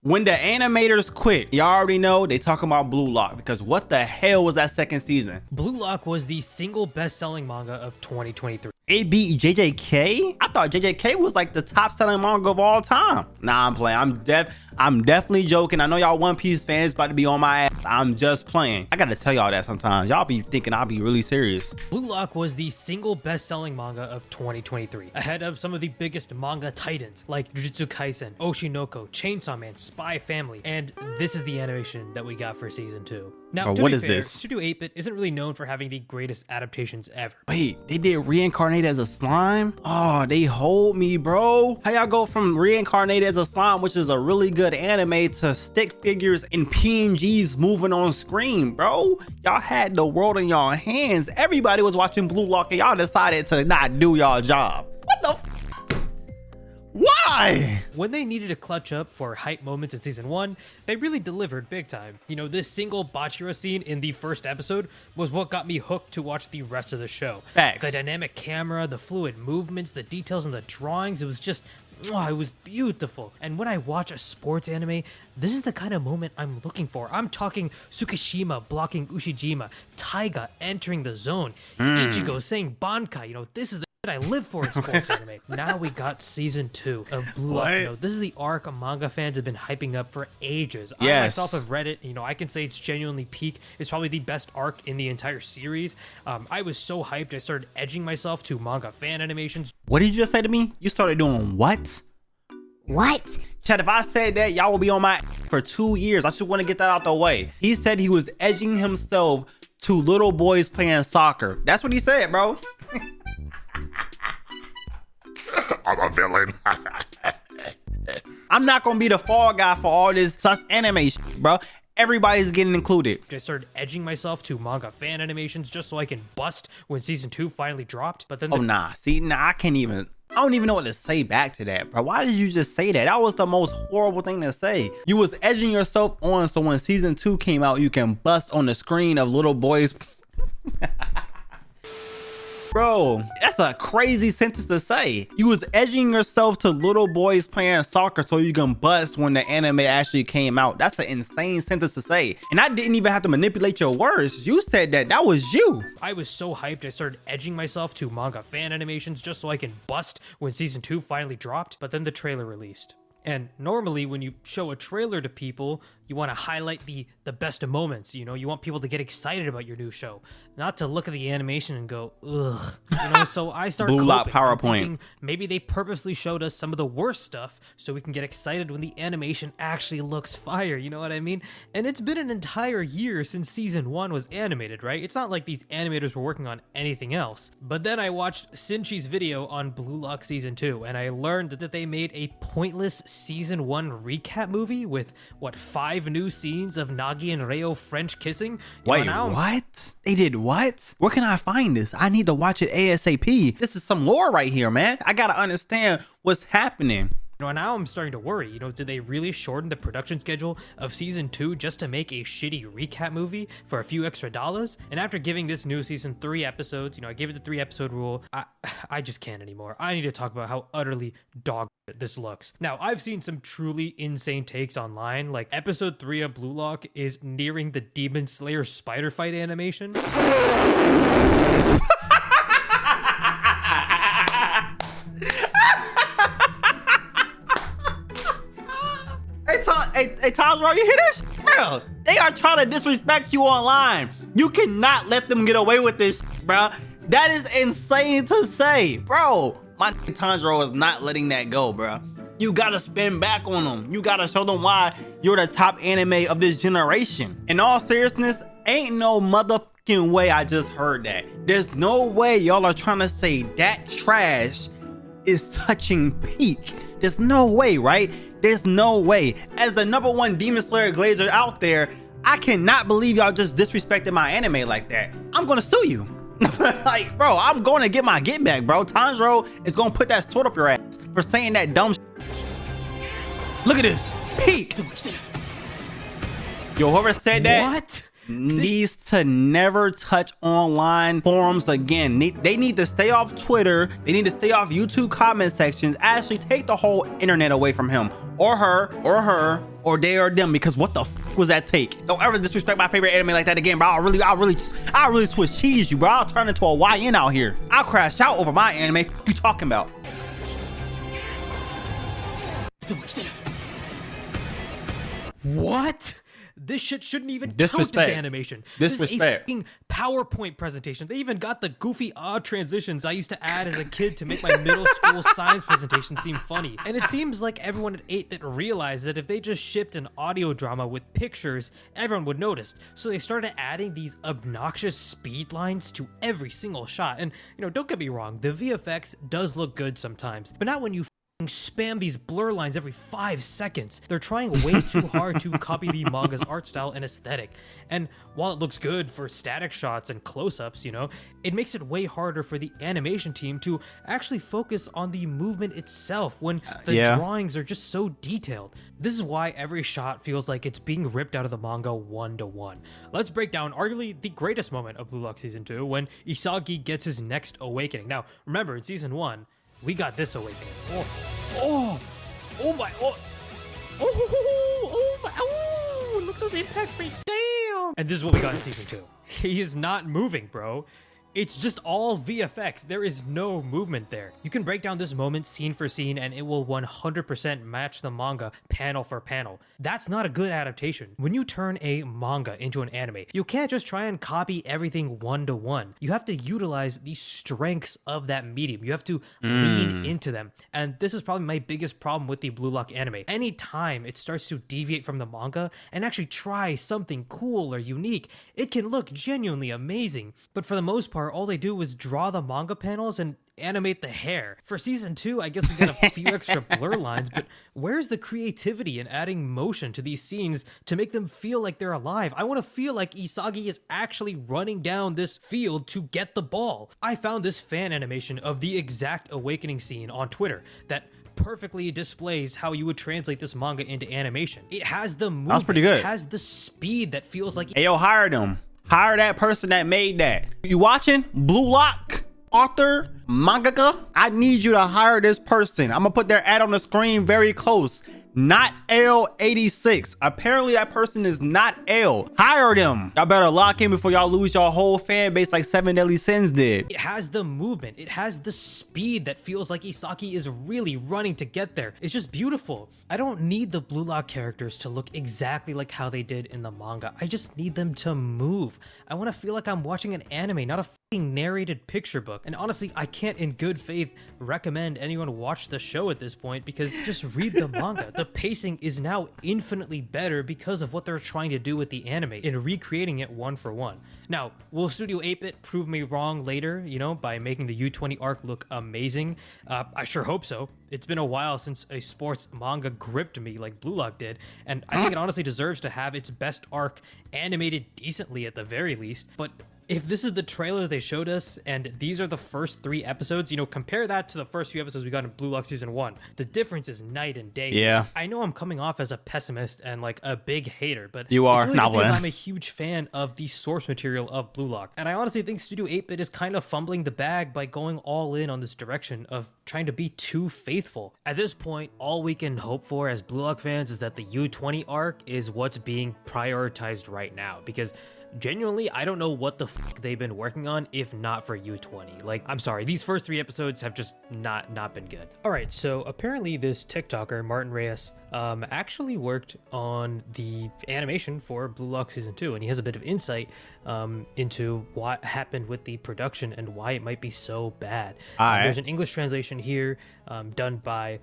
When the animators quit, y'all already know they talking about Blue Lock, because what the hell was that second season? Blue Lock was the single best-selling manga of 2023. It beat JJK? I thought JJK was like the top selling manga of all time. Nah, I'm playing. I'm definitely joking. I know y'all One Piece fans about to be on my ass. I'm just playing. I gotta tell y'all that sometimes. Y'all be thinking I'll be really serious. Blue Lock was the single best-selling manga of 2023, ahead of some of the biggest manga titans like Jujutsu Kaisen, Oshinoko, Chainsaw Man, Spy Family, and this is the animation that we got for season 2. Now, what is this? Studio 8-Bit isn't really known for having the greatest adaptations ever. Wait, they did Reincarnate as a Slime? Oh, they hold me, bro. How y'all go from Reincarnate as a Slime, which is a really good anime, to stick figures and PNGs moving on screen, bro? Y'all had the world in y'all hands. Everybody was watching Blue Lock and y'all decided to not do y'all job. What the f? Why? When they needed to clutch up for hype moments in season 1, they really delivered big time. You know, this single Bachira scene in the first episode was what got me hooked to watch the rest of the show. Facts. The dynamic camera, the fluid movements, the details in the drawings, it was just, it was beautiful. And when I watch a sports anime, this is the kind of moment I'm looking for. I'm talking Tsukishima blocking Ushijima, Taiga entering the zone, Ichigo saying Bankai. You know, this is the I live for in sports anime. Now we got season 2 of Blue Lock. You know, this is the arc manga fans have been hyping up for ages. Yes. I myself have read it. You know, I can say it's genuinely peak. It's probably the best arc in the entire series. I was so hyped, I started edging myself to manga fan animations. What did you just say to me? You started doing what? What? Chad, if I said that, y'all will be on my for 2 years. I just want to get that out the way. He said he was edging himself to little boys playing soccer. That's what he said, bro. I'm a villain. I'm not gonna be the fall guy for all this sus anime shit, bro. Everybody's getting included. I started edging myself to manga fan animations just so I can bust when season 2 finally dropped. But then I can't even. I don't even know what to say back to that, bro. Why did you just say that? That was the most horrible thing to say. You was edging yourself on so when season 2 came out, you can bust on the screen of little boys. Bro, that's a crazy sentence to say. You was edging yourself to little boys playing soccer so you can bust when the anime actually came out. That's an insane sentence to say. And I didn't even have to manipulate your words. You said that. That was you. I was so hyped, I started edging myself to manga fan animations just so I can bust when season 2 finally dropped. But then the trailer released. And normally when you show a trailer to people, you want to highlight the best of moments. You know, you want people to get excited about your new show, not to look at the animation and go, ugh. You know, so I started Blue Lock PowerPoint. Maybe they purposely showed us some of the worst stuff so we can get excited when the animation actually looks fire. You know what I mean? And it's been an entire year since season 1 was animated, right? It's not like these animators were working on anything else. But then I watched Sinchi's video on Blue Lock season 2, and I learned that they made a pointless season 1 recap movie with, what, 5 new scenes of Nagi and Reo French kissing. Wait, what? They did what? Where can I find this? I need to watch it ASAP. This is some lore right here, man. I gotta understand what's happening. You know, now I'm starting to worry, you know, did they really shorten the production schedule of season 2 just to make a shitty recap movie for a few extra dollars? And after giving this new season 3 episodes, you know, I gave it the 3-episode rule, I just can't anymore. I need to talk about how utterly dog this looks. Now, I've seen some truly insane takes online, like episode 3 of Blue Lock is nearing the Demon Slayer spider fight animation. Hey, Tom, bro, you hear this? Bro, they are trying to disrespect you online. You cannot let them get away with this, bro. That is insane to say. Bro, my Tanjiro is not letting that go, bro. You gotta spin back on them. You gotta show them why you're the top anime of this generation. In all seriousness, ain't no motherfucking way I just heard that. There's no way y'all are trying to say that trash is touching peak. There's no way, right? There's no way. As the #1 Demon Slayer glazer out there, I cannot believe y'all just disrespected my anime like that. I'm gonna sue you. Like, bro, I'm going to get my get back, bro. Tanjiro is gonna put that sword up your ass for saying that dumb shit. Look at this. Peak. Yo, whoever said that. What? Needs to never touch online forums again. They need to stay off Twitter. They need to stay off YouTube comment sections. Actually take the whole internet away from him or her or they or them, because what the was that take? Don't ever disrespect my favorite anime like that again, bro. I'll really switch cheese you, bro. I'll turn into a YN out here. I'll crash out over my anime. What you talking about? What? This shit shouldn't even count as Disrespect. animation. Disrespect. This is a fucking PowerPoint presentation. They even got the goofy odd transitions I used to add as a kid to make my middle school science presentation seem funny. And it seems like everyone at 8-bit realized that if they just shipped an audio drama with pictures, everyone would notice. So they started adding these obnoxious speed lines to every single shot. And, you know, don't get me wrong, the VFX does look good sometimes, but not when you spam these blur lines every 5 seconds. They're trying way too hard to copy the manga's art style and aesthetic. And while it looks good for static shots and close-ups, you know, it makes it way harder for the animation team to actually focus on the movement itself when the drawings are just so detailed. This is why every shot feels like it's being ripped out of the manga 1-to-1. Let's break down arguably the greatest moment of Blue Lock Season 2 when Isagi gets his next awakening. Now, remember, in Season 1, we got this awakening. Oh my, look at those impact frames, damn! And this is what we got in Season 2. He is not moving, bro. It's just all VFX. There is no movement there. You can break down this moment scene for scene and it will 100% match the manga panel for panel. That's not a good adaptation. When you turn a manga into an anime, you can't just try and copy everything 1-to-1. You have to utilize the strengths of that medium. You have to lean into them. And this is probably my biggest problem with the Blue Lock anime. Anytime it starts to deviate from the manga and actually try something cool or unique, it can look genuinely amazing. But for the most part, all they do is draw the manga panels and animate the hair. For Season 2, I guess we got a few extra blur lines, but where's the creativity in adding motion to these scenes to make them feel like they're alive? I want to feel like Isagi is actually running down this field to get the ball. I found this fan animation of the exact awakening scene on Twitter that perfectly displays how you would translate this manga into animation. It has the movement. That's pretty good. It has the speed that feels like... Hey, yo, hire them. Hire that person that made that. You watching? Blue Lock? Author? Mangaka? I need you to hire this person. I'm gonna put their ad on the screen very close. Not L86. Apparently that person is not L. Hire them. Y'all better lock in before y'all lose your whole fan base like 7 Deadly Sins did. It has the movement. It has the speed that feels like Isaki is really running to get there. It's just beautiful. I don't need the Blue Lock characters to look exactly like how they did in the manga. I just need them to move. I want to feel like I'm watching an anime, not a fucking narrated picture book. And honestly, I can't in good faith recommend anyone watch the show at this point because just read the manga. The pacing is now infinitely better because of what they're trying to do with the anime in recreating it 1-for-1. Now, will Studio 8-bit prove me wrong later, you know, by making the U20 arc look amazing? I sure hope so. It's been a while since a sports manga gripped me like Blue Lock did, and I think it honestly deserves to have its best arc animated decently at the very least. But if this is the trailer they showed us and these are the first 3 episodes, you know, compare that to the first few episodes we got in Blue Lock Season 1. The difference is night and day. Yeah. I know I'm coming off as a pessimist and like a big hater, but you are it's really not just because one. I'm a huge fan of the source material of Blue Lock. And I honestly think Studio 8-bit is kind of fumbling the bag by going all in on this direction of trying to be too faithful. At this point, all we can hope for as Blue Lock fans is that the U20 arc is what's being prioritized right now, because genuinely, I don't know what the fuck they've been working on if not for U20. Like, I'm sorry, these first 3 episodes have just not been good. All right, so apparently this TikToker, Martin Reyes, actually worked on the animation for Blue Lock Season 2, and he has a bit of insight into what happened with the production and why it might be so bad. There's an English translation here done by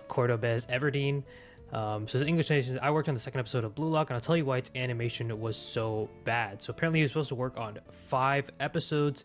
Cordobez Everdeen. So the English translation, I worked on the 2nd episode of Blue Lock, and I'll tell you why its animation was so bad. So apparently he was supposed to work on 5 episodes.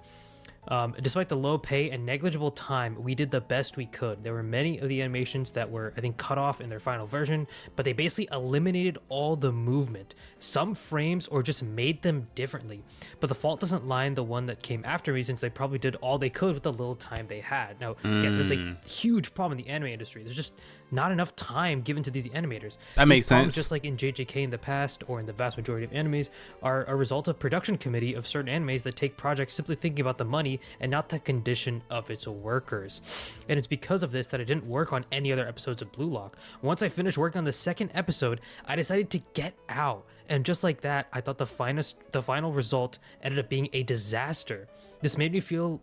Despite the low pay and negligible time, we did the best we could. There were many of the animations that were, I think, cut off in their final version, but they basically eliminated all the movement, some frames, or just made them differently. But the fault doesn't lie in the one that came after me, since they probably did all they could with the little time they had. Now, again, this is a huge problem in the anime industry. There's just not enough time given to these animators. That makes These problems, sense. just like in JJK in the past, or in the vast majority of animes, are a result of production committee of certain animes that take projects simply thinking about the money and not the condition of its workers. And it's because of this that I didn't work on any other episodes of Blue Lock. Once I finished working on the second episode, I decided to get out. And just like that, I thought the final result ended up being a disaster. This made me feel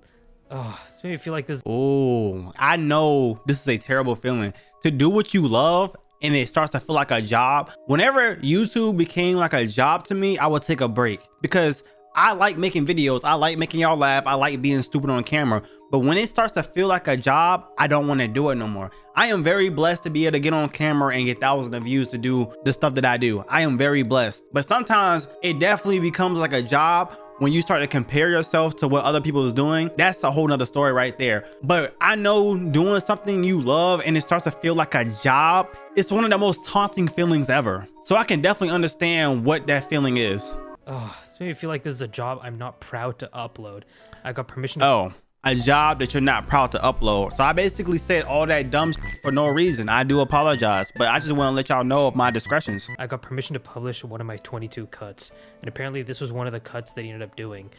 like this. Oh, I know this is a terrible feeling to do what you love and it starts to feel like a job. Whenever YouTube became like a job to me, I would take a break because I like making videos. I like making y'all laugh. I like being stupid on camera. But when it starts to feel like a job, I don't want to do it no more. I am very blessed to be able to get on camera and get thousands of views to do the stuff that I do. I am very blessed. But sometimes it definitely becomes like a job when you start to compare yourself to what other people is doing. That's a whole nother story right there. But I know doing something you love and it starts to feel like a job, it's one of the most taunting feelings ever. So I can definitely understand what that feeling is. Oh, this made me feel like this is a job I'm not proud to upload. I got permission to A job that you're not proud to upload. So I basically said all that dumb shit for no reason. I do apologize, but I just want to let y'all know of my discretions. I got permission to publish one of my 22 cuts, and apparently this was one of the cuts that he ended up doing.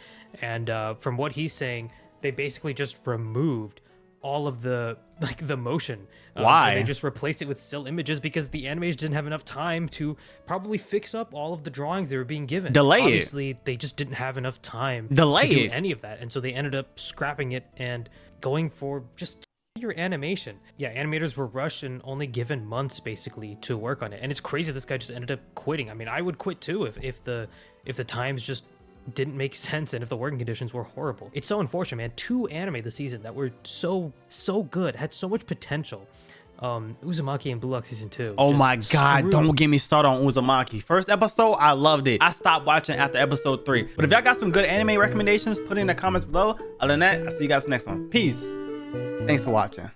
And from what he's saying, they basically just removed all of the motion. Why? They just replaced it with still images because the animators didn't have enough time to probably fix up all of the drawings they were being given. Obviously, they just didn't have enough time to do any of that, and so they ended up scrapping it and going for just your animation. Yeah, animators were rushed and only given months basically to work on it, and it's crazy this guy just ended up quitting. I mean, I would quit too if the times just didn't make sense and if the working conditions were horrible. It's so unfortunate, man. 2 anime this season that were so good, had so much potential. Uzumaki and Blue Lock season 2. Oh my god, don't get me started on Uzumaki. First episode, I loved it. I stopped watching after episode 3. But if y'all got some good anime recommendations, put it in the comments below. Other than that, I'll see you guys next one. Peace. Thanks for watching.